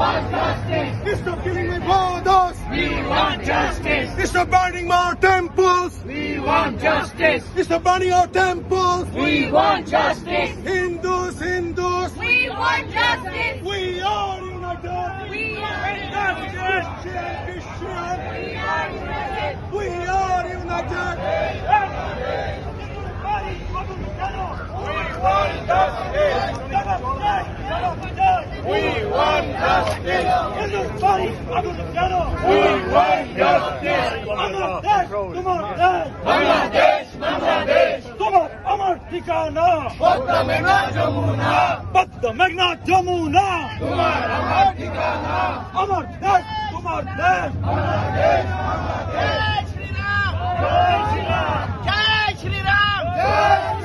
want justice. Stop killing my fathers. We want justice. Stop burning our temples. We want justice. Stop burning our temples. We want justice. Hindus, Hindus. We want justice. We are united. We are united. Christian. We are united. We are united. We want justice. We want justice. Bangladesh, Bangladesh. আমার ঠিকানা পদ্মা মেঘনা যমুনা, পদ্মা মেঘনা যমুনা, তোমার আমার ঠিকানা। আমার দেশ তোমার দেশ। বাংলাদেশ, বাংলাদেশ। জয় শ্রীরাম। জয় শ্রীরাম। জয়